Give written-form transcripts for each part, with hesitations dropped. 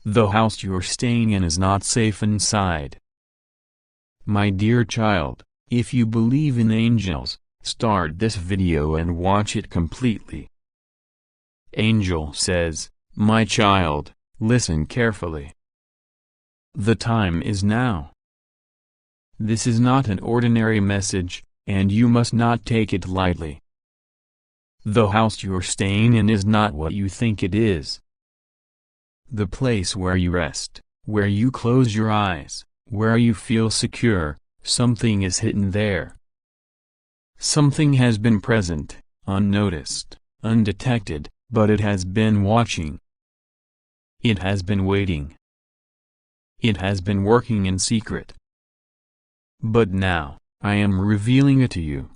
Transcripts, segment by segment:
The house you're staying in is not safe inside. My dear child, if you believe in angels, start this video and watch it completely. Angel says, "My child, listen carefully. The time is now. This is not an ordinary message, and you must not take it lightly. The house you're staying in is not what you think it is. The place where you rest, where you close your eyes, where you feel secure, something is hidden there. Something has been present, unnoticed, undetected, but it has been watching. It has been waiting. It has been working in secret. But now, I am revealing it to you.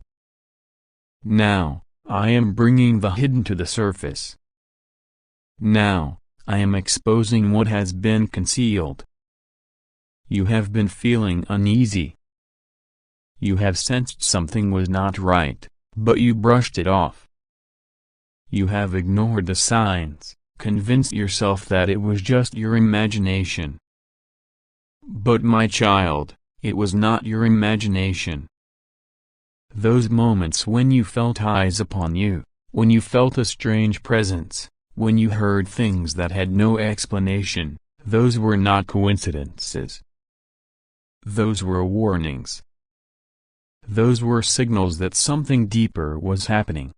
Now, I am bringing the hidden to the surface. Now, I am exposing what has been concealed. You have been feeling uneasy. You have sensed something was not right, but you brushed it off. You have ignored the signs, convinced yourself that it was just your imagination. But my child, it was not your imagination. Those moments when you felt eyes upon you, when you felt a strange presence, when you heard things that had no explanation, those were not coincidences. Those were warnings. Those were signals that something deeper was happening.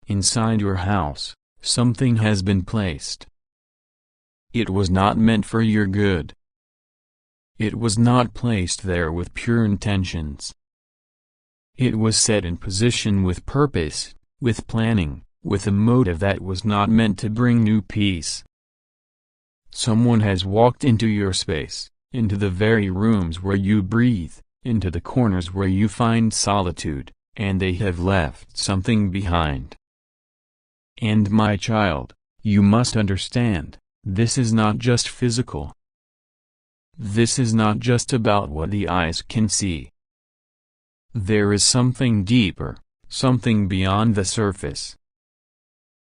Inside your house, something has been placed. It was not meant for your good. It was not placed there with pure intentions. It was set in position with purpose, with planning, with a motive that was not meant to bring new peace. Someone has walked into your space, into the very rooms where you breathe, into the corners where you find solitude, and they have left something behind. And my child, you must understand, this is not just physical. This is not just about what the eyes can see. There is something deeper, something beyond the surface.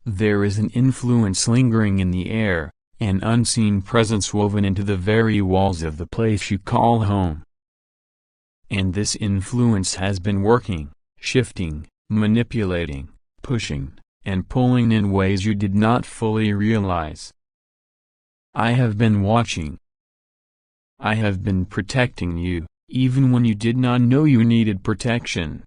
There is an influence lingering in the air, an unseen presence woven into the very walls of the place you call home. And this influence has been working, shifting, manipulating, pushing, and pulling in ways you did not fully realize. I have been watching. I have been protecting you, even when you did not know you needed protection.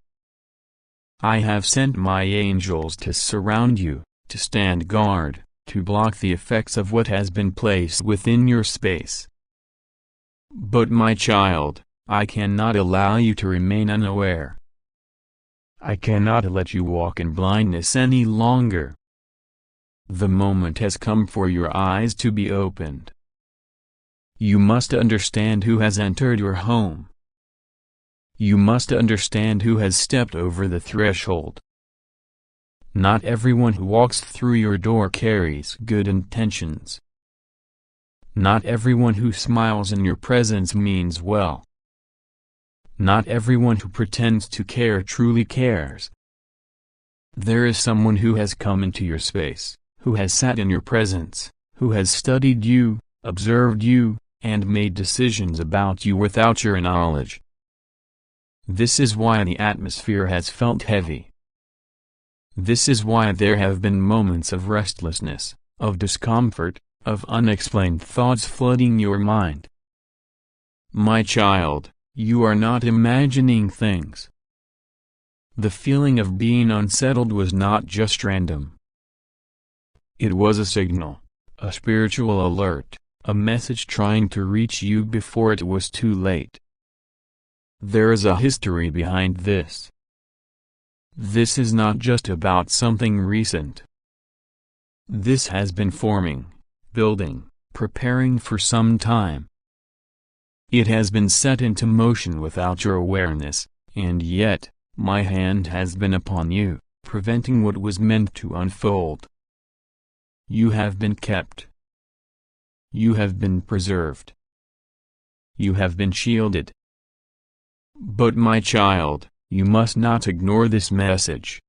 I have sent my angels to surround you, to stand guard, to block the effects of what has been placed within your space. But my child, I cannot allow you to remain unaware. I cannot let you walk in blindness any longer. The moment has come for your eyes to be opened. You must understand who has entered your home. You must understand who has stepped over the threshold. Not everyone who walks through your door carries good intentions. Not everyone who smiles in your presence means well. Not everyone who pretends to care truly cares. There is someone who has come into your space, who has sat in your presence, who has studied you, observed you, and made decisions about you without your knowledge. This is why the atmosphere has felt heavy. This is why there have been moments of restlessness, of discomfort, of unexplained thoughts flooding your mind. My child, you are not imagining things. The feeling of being unsettled was not just random. It was a signal, a spiritual alert, a message trying to reach you before it was too late. There is a history behind this. This is not just about something recent. This has been forming, building, preparing for some time. It has been set into motion without your awareness, and yet, my hand has been upon you, preventing what was meant to unfold. You have been kept. You have been preserved. You have been shielded. But my child, you must not ignore this message.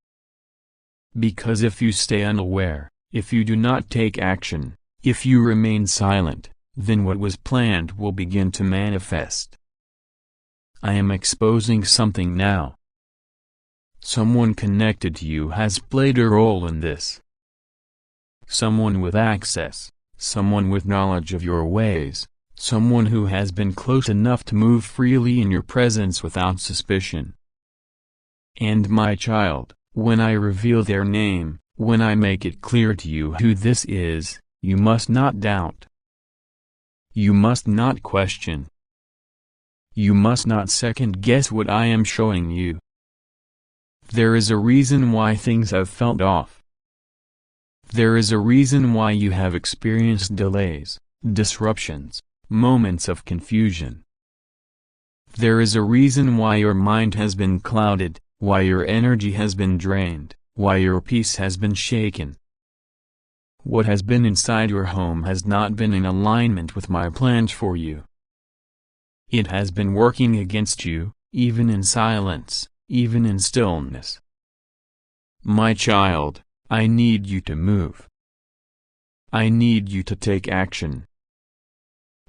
Because if you stay unaware, if you do not take action, If you remain silent, then what was planned will begin to manifest. I am exposing something now. Someone connected to you has played a role in this. Someone with access, someone with knowledge of your ways, someone who has been close enough to move freely in your presence without suspicion. And my child, when I reveal their name, when I make it clear to you who this is, you must not doubt. You must not question. You must not second-guess what I am showing you. There is a reason why things have felt off. There is a reason why you have experienced delays, disruptions, moments of confusion. There is a reason why your mind has been clouded, why your energy has been drained, why your peace has been shaken. What has been inside your home has not been in alignment with my plans for you. It has been working against you, even in silence, even in stillness. My child, I need you to move. I need you to take action.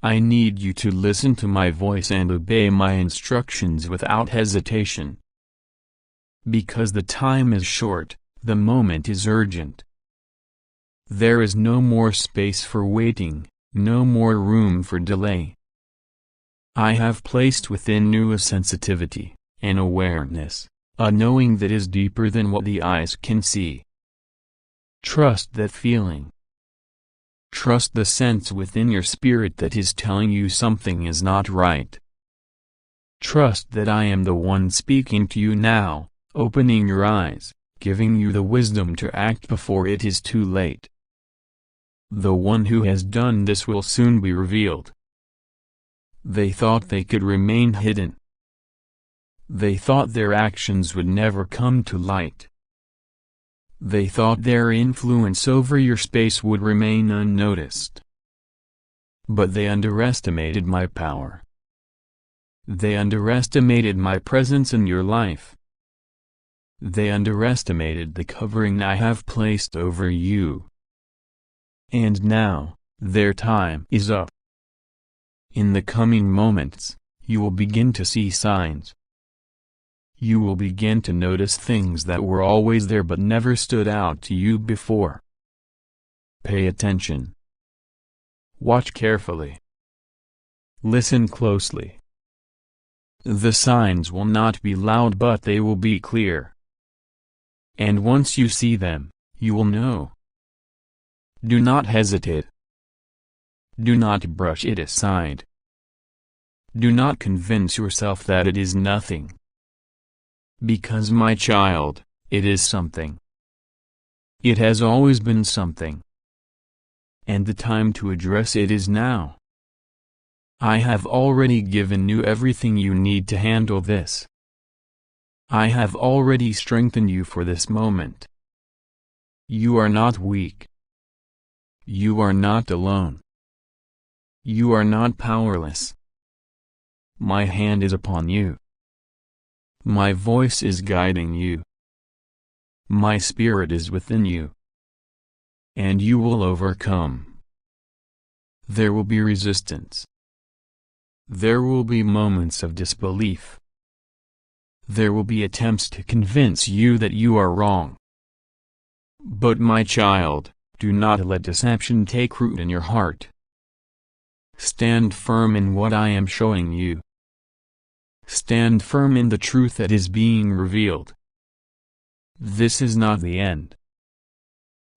I need you to listen to my voice and obey my instructions without hesitation. Because the time is short, the moment is urgent. There is no more space for waiting, no more room for delay. I have placed within you a sensitivity, an awareness, a knowing that is deeper than what the eyes can see. Trust that feeling. Trust the sense within your spirit that is telling you something is not right. Trust that I am the one speaking to you now, opening your eyes, giving you the wisdom to act before it is too late. The one who has done this will soon be revealed. They thought they could remain hidden. They thought their actions would never come to light. They thought their influence over your space would remain unnoticed. But they underestimated my power. They underestimated my presence in your life. They underestimated the covering I have placed over you. And now, their time is up. In the coming moments, you will begin to see signs. You will begin to notice things that were always there but never stood out to you before. Pay attention. Watch carefully. Listen closely. The signs will not be loud but they will be clear. And once you see them, you will know. Do not hesitate. Do not brush it aside. Do not convince yourself that it is nothing. Because my child, it is something. It has always been something. And the time to address it is now. I have already given you everything you need to handle this. I have already strengthened you for this moment. You are not weak. You are not alone. You are not powerless. My hand is upon you. My voice is guiding you. My spirit is within you. And you will overcome. There will be resistance. There will be moments of disbelief. There will be attempts to convince you that you are wrong. But my child, do not let deception take root in your heart. Stand firm in what I am showing you. Stand firm in the truth that is being revealed. This is not the end.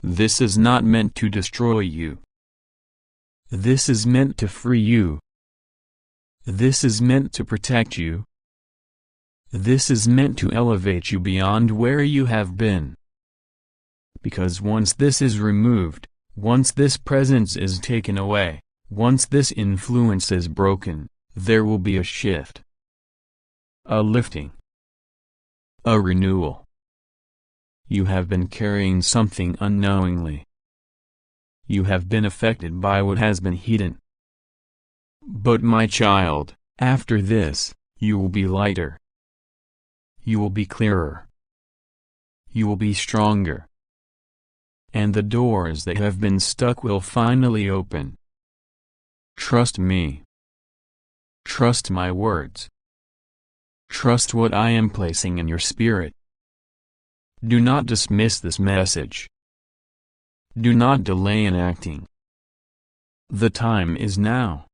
This is not meant to destroy you. This is meant to free you. This is meant to protect you. This is meant to elevate you beyond where you have been. Because once this is removed, once this presence is taken away, once this influence is broken, there will be a shift. A lifting. A renewal. You have been carrying something unknowingly. You have been affected by what has been hidden. But my child, after this, you will be lighter. You will be clearer. You will be stronger. and the doors that have been stuck will finally open. Trust me. Trust my words. Trust what I am placing in your spirit. Do not dismiss this message. Do not delay in acting. The time is now.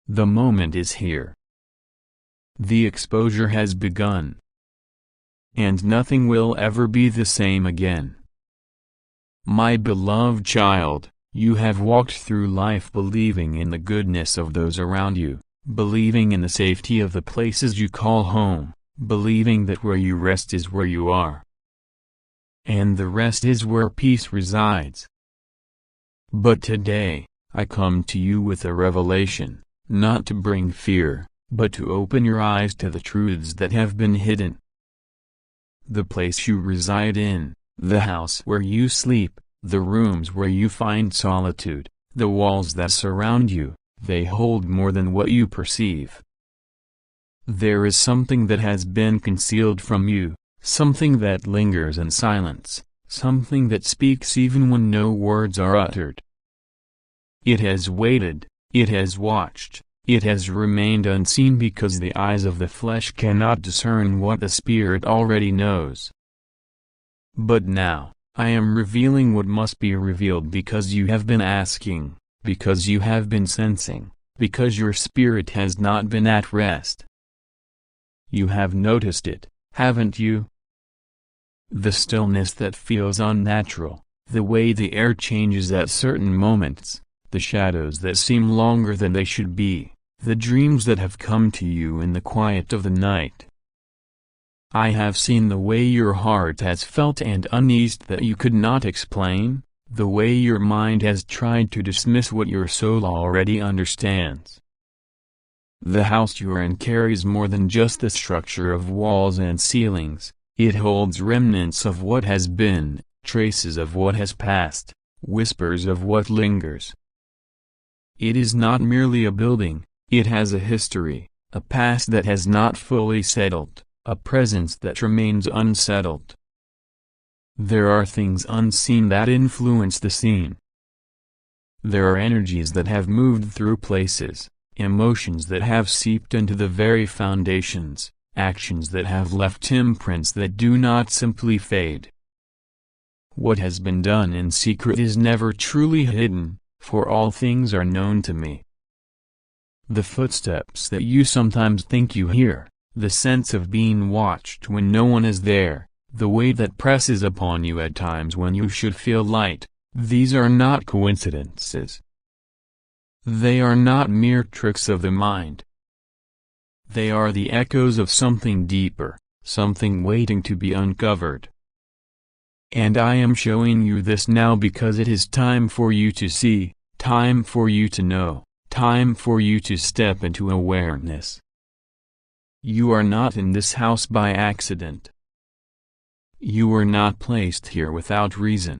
The moment is here. The exposure has begun. And nothing will ever be the same again. My beloved child, you have walked through life believing in the goodness of those around you, believing in the safety of the places you call home, believing that where you rest is where you are. And the rest is where peace resides. But today, I come to you with a revelation, not to bring fear, but to open your eyes to the truths that have been hidden. The place you reside in, the house where you sleep, the rooms where you find solitude, the walls that surround you, they hold more than what you perceive. There is something that has been concealed from you, something that lingers in silence, something that speaks even when no words are uttered. It has waited, it has watched, it has remained unseen because the eyes of the flesh cannot discern what the spirit already knows. But now, I am revealing what must be revealed because you have been asking, because you have been sensing, because your spirit has not been at rest. You have noticed it, haven't you? The stillness that feels unnatural, the way the air changes at certain moments, the shadows that seem longer than they should be, the dreams that have come to you in the quiet of the night. I have seen the way your heart has felt and uneased that you could not explain, the way your mind has tried to dismiss what your soul already understands. The house you are in carries more than just the structure of walls and ceilings, it holds remnants of what has been, traces of what has passed, whispers of what lingers. It is not merely a building, it has a history, a past that has not fully settled, a presence that remains unsettled. There are things unseen that influence the scene. There are energies that have moved through places, emotions that have seeped into the very foundations, actions that have left imprints that do not simply fade. What has been done in secret is never truly hidden, for all things are known to me. The footsteps that you sometimes think you hear, the sense of being watched when no one is there, the weight that presses upon you at times when you should feel light, these are not coincidences. They are not mere tricks of the mind. They are the echoes of something deeper, something waiting to be uncovered. And I am showing you this now because it is time for you to see, time for you to know, time for you to step into awareness. You are not in this house by accident. You were not placed here without reason.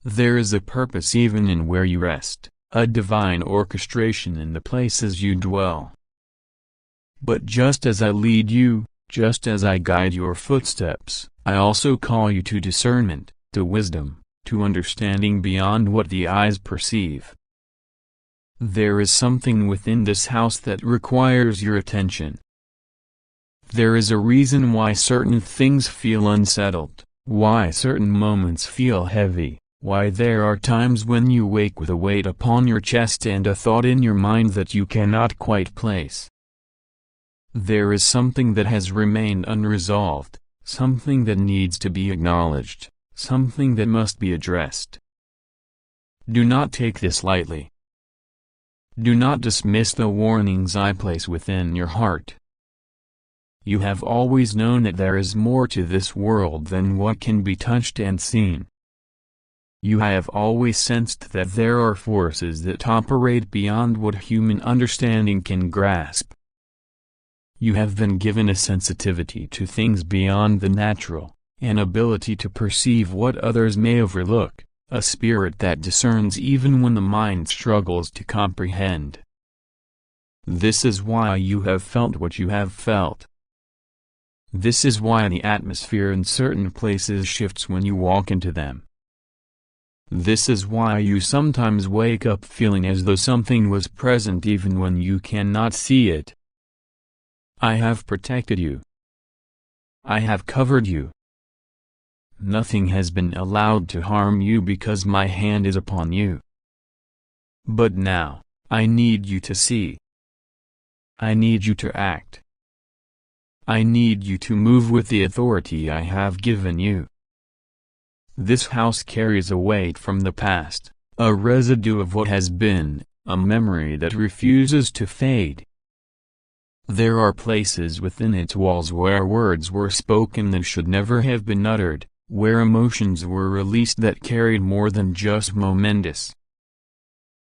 There is a purpose even in where you rest, a divine orchestration in the places you dwell. But just as I lead you, just as I guide your footsteps, I also call you to discernment, to wisdom, to understanding beyond what the eyes perceive. There is something within this house that requires your attention. There is a reason why certain things feel unsettled, why certain moments feel heavy, why there are times when you wake with a weight upon your chest and a thought in your mind that you cannot quite place. There is something that has remained unresolved, something that needs to be acknowledged, something that must be addressed. Do not take this lightly. Do not dismiss the warnings I place within your heart. You have always known that there is more to this world than what can be touched and seen. You have always sensed that there are forces that operate beyond what human understanding can grasp. You have been given a sensitivity to things beyond the natural, an ability to perceive what others may overlook, a spirit that discerns even when the mind struggles to comprehend. This is why you have felt what you have felt. This is why the atmosphere in certain places shifts when you walk into them, This is why you sometimes wake up feeling as though something was present even when you cannot see it. I have protected you. I have covered you. Nothing has been allowed to harm you because my hand is upon you. But now, I need you to see. I need you to act. I need you to move with the authority I have given you. This house carries a weight from the past, a residue of what has been, a memory that refuses to fade. There are places within its walls where words were spoken that should never have been uttered, where emotions were released that carried more than just momentous.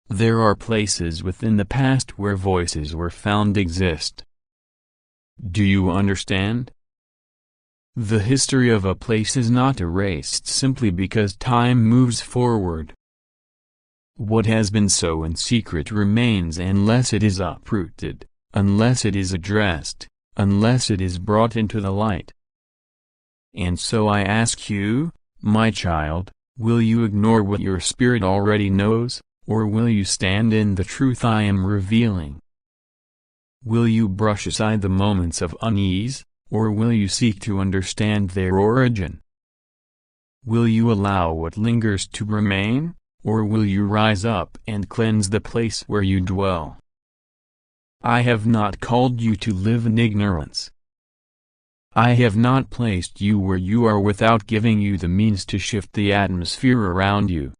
There are places within the past where voices were found exist. Do you understand? The history of a place is not erased simply because time moves forward. What has been so in secret remains unless it is uprooted, unless it is addressed, unless it is brought into the light. And so I ask you, my child, will you ignore what your spirit already knows, or will you stand in the truth I am revealing? Will you brush aside the moments of unease, or will you seek to understand their origin? Will you allow what lingers to remain, or will you rise up and cleanse the place where you dwell? I have not called you to live in ignorance. I have not placed you where you are without giving you the means to shift the atmosphere around you.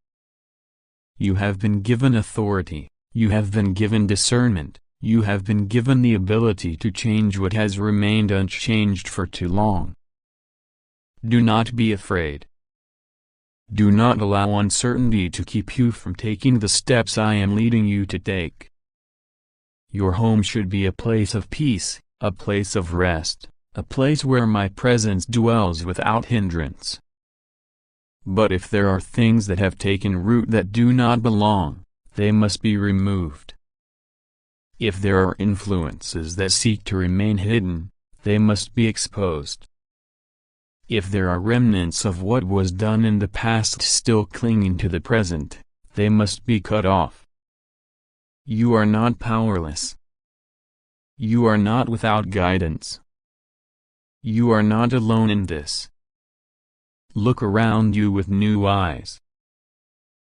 You have been given authority, you have been given discernment, you have been given the ability to change what has remained unchanged for too long. Do not be afraid. Do not allow uncertainty to keep you from taking the steps I am leading you to take. Your home should be a place of peace, a place of rest, a place where my presence dwells without hindrance. But if there are things that have taken root that do not belong, they must be removed. If there are influences that seek to remain hidden, they must be exposed. If there are remnants of what was done in the past still clinging to the present, they must be cut off. You are not powerless. You are not without guidance. You are not alone in this. Look around you with new eyes.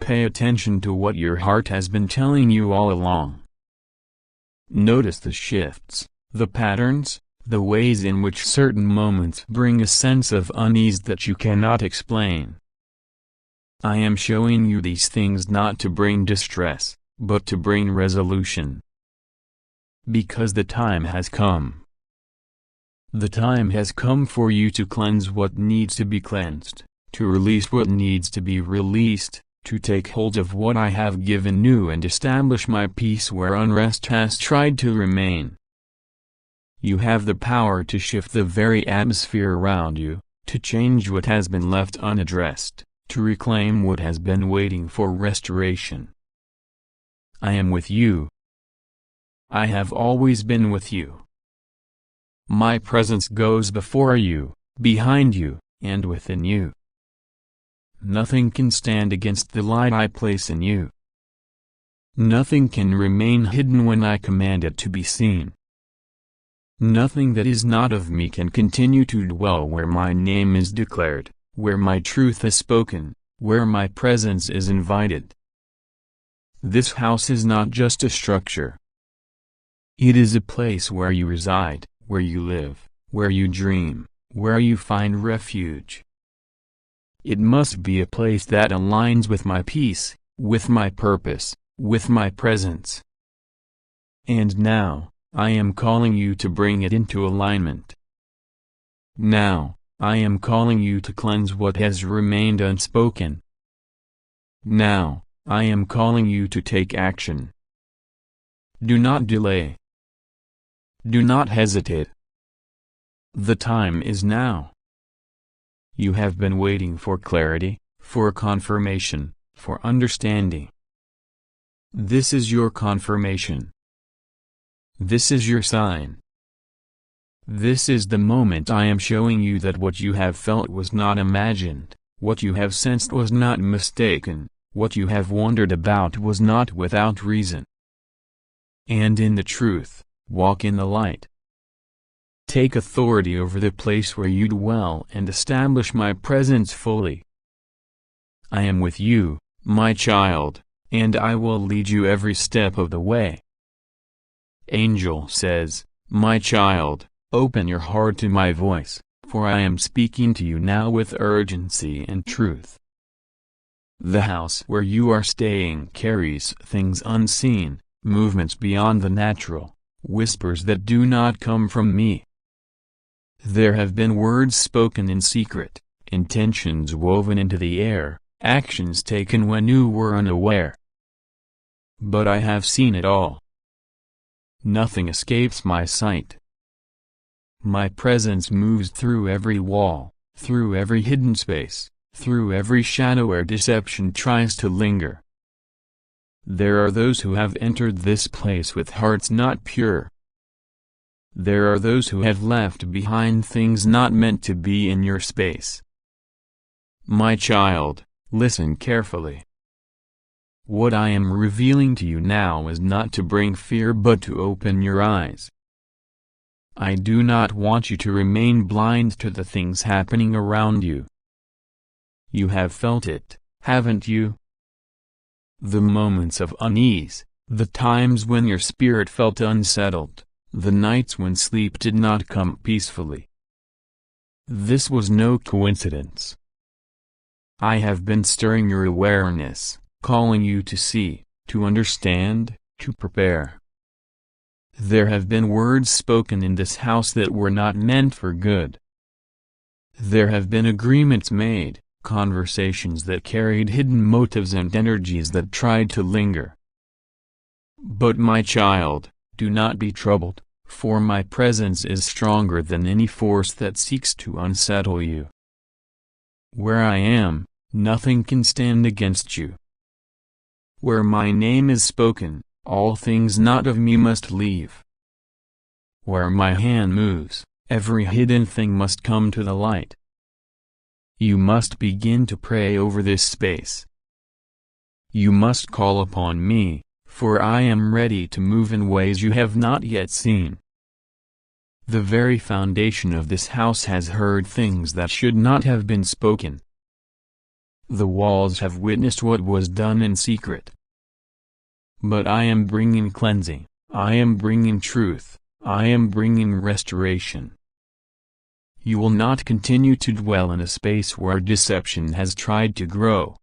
Pay attention to what your heart has been telling you all along. Notice the shifts, the patterns, the ways in which certain moments bring a sense of unease that you cannot explain. I am showing you these things not to bring distress, but to bring resolution. Because the time has come. The time has come for you to cleanse what needs to be cleansed, to release what needs to be released, to take hold of what I have given you and establish my peace where unrest has tried to remain. You have the power to shift the very atmosphere around you, to change what has been left unaddressed, to reclaim what has been waiting for restoration. I am with you. I have always been with you. My presence goes before you, behind you, and within you. Nothing can stand against the light I place in you. Nothing can remain hidden when I command it to be seen. Nothing that is not of me can continue to dwell where my name is declared, where my truth is spoken, where my presence is invited. This house is not just a structure. It is a place where you reside, where you live, where you dream, where you find refuge. It must be a place that aligns with my peace, with my purpose, with my presence. And now, I am calling you to bring it into alignment. Now, I am calling you to cleanse what has remained unspoken. Now, I am calling you to take action. Do not delay. Do not hesitate. The time is now. You have been waiting for clarity, for confirmation, for understanding. This is your confirmation. This is your sign. This is the moment I am showing you that what you have felt was not imagined, what you have sensed was not mistaken, What you have wondered about was not without reason. And in the truth, walk in the light. Take authority over the place where you dwell and establish my presence fully. I am with you, my child, and I will lead you every step of the way. Angel says, my child, open your heart to my voice, for I am speaking to you now with urgency and truth. The house where you are staying carries things unseen, movements beyond the natural, whispers that do not come from me. There have been words spoken in secret, intentions woven into the air, actions taken when you were unaware. But I have seen it all. Nothing escapes my sight. My presence moves through every wall, through every hidden space, through every shadow where deception tries to linger. There are those who have entered this place with hearts not pure. There are those who have left behind things not meant to be in your space. My child, listen carefully. What I am revealing to you now is not to bring fear but to open your eyes. I do not want you to remain blind to the things happening around you. You have felt it, haven't you? The moments of unease, the times when your spirit felt unsettled, the nights when sleep did not come peacefully. This was no coincidence. I have been stirring your awareness, calling you to see, to understand, to prepare. There have been words spoken in this house that were not meant for good. There have been agreements made, conversations that carried hidden motives and energies that tried to linger. But my child, do not be troubled, for my presence is stronger than any force that seeks to unsettle you. Where I am, nothing can stand against you. Where my name is spoken, all things not of me must leave. Where my hand moves, every hidden thing must come to the light. You must begin to pray over this space. You must call upon me, for I am ready to move in ways you have not yet seen. The very foundation of this house has heard things that should not have been spoken. The walls have witnessed what was done in secret. But I am bringing cleansing, I am bringing truth, I am bringing restoration. You will not continue to dwell in a space where deception has tried to grow.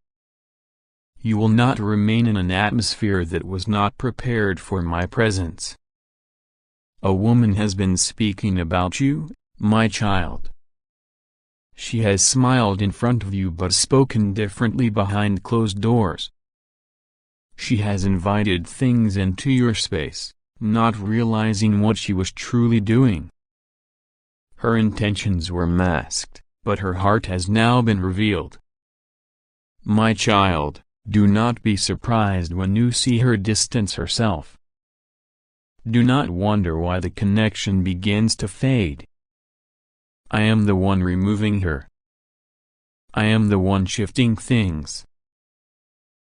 You will not remain in an atmosphere that was not prepared for my presence. A woman has been speaking about you, my child. She has smiled in front of you but spoken differently behind closed doors. She has invited things into your space, not realizing what she was truly doing. Her intentions were masked, but her heart has now been revealed. My child, do not be surprised when you see her distance herself. Do not wonder why the connection begins to fade. I am the one removing her. I am the one shifting things.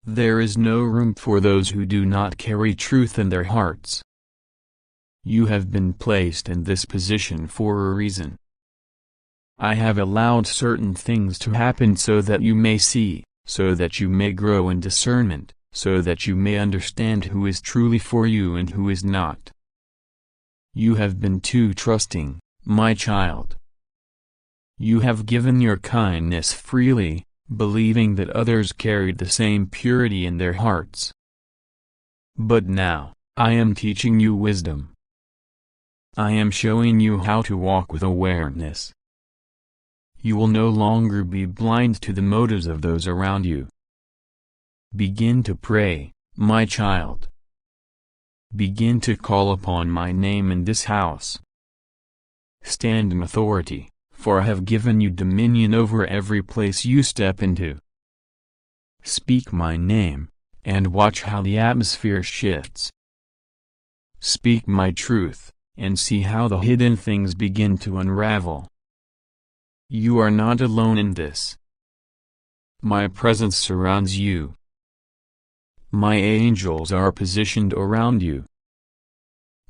There is no room for those who do not carry truth in their hearts. You have been placed in this position for a reason. I have allowed certain things to happen so that you may see, so that you may grow in discernment, so that you may understand who is truly for you and who is not. You have been too trusting, my child. You have given your kindness freely, believing that others carried the same purity in their hearts. But now, I am teaching you wisdom. I am showing you how to walk with awareness. You will no longer be blind to the motives of those around you. Begin to pray, my child. Begin to call upon my name in this house. Stand in authority, for I have given you dominion over every place you step into. Speak my name, and watch how the atmosphere shifts. Speak my truth, and see how the hidden things begin to unravel. You are not alone in this. My presence surrounds you. My angels are positioned around you.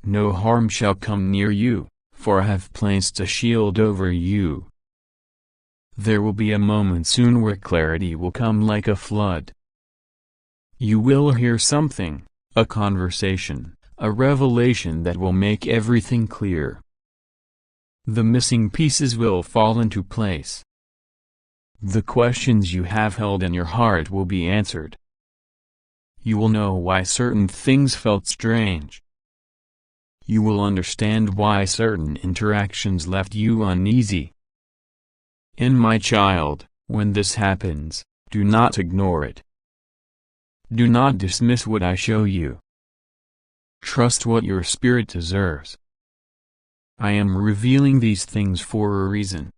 No harm shall come near you, for I have placed a shield over you. There will be a moment soon where clarity will come like a flood. You will hear something, a conversation, a revelation that will make everything clear. The missing pieces will fall into place. The questions you have held in your heart will be answered. You will know why certain things felt strange. You will understand why certain interactions left you uneasy. And my child, when this happens, do not ignore it. Do not dismiss what I show you. Trust what your spirit deserves. I am revealing these things for a reason.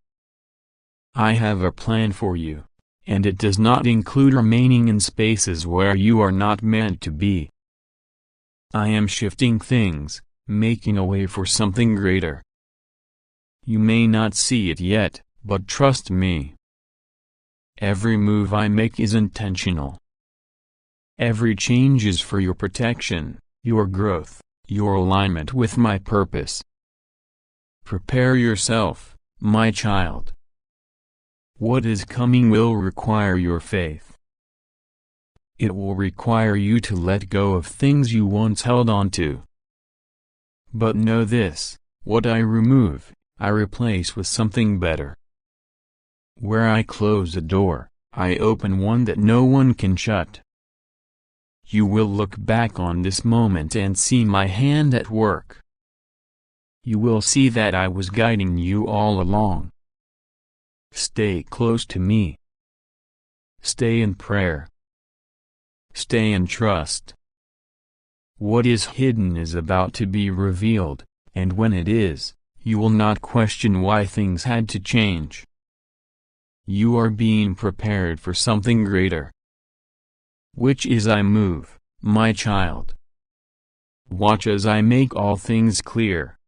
I have a plan for you, and it does not include remaining in spaces where you are not meant to be. I am shifting things, making a way for something greater. You may not see it yet, but trust me. Every move I make is intentional. Every change is for your protection, your growth, your alignment with my purpose. Prepare yourself, my child. What is coming will require your faith. It will require you to let go of things you once held on to. But know this, what I remove, I replace with something better. Where I close a door, I open one that no one can shut. You will look back on this moment and see my hand at work. You will see that I was guiding you all along. Stay close to me. Stay in prayer. Stay in trust. What is hidden is about to be revealed, and when it is, you will not question why things had to change. You are being prepared for something greater. Which is I move, my child. Watch as I make all things clear.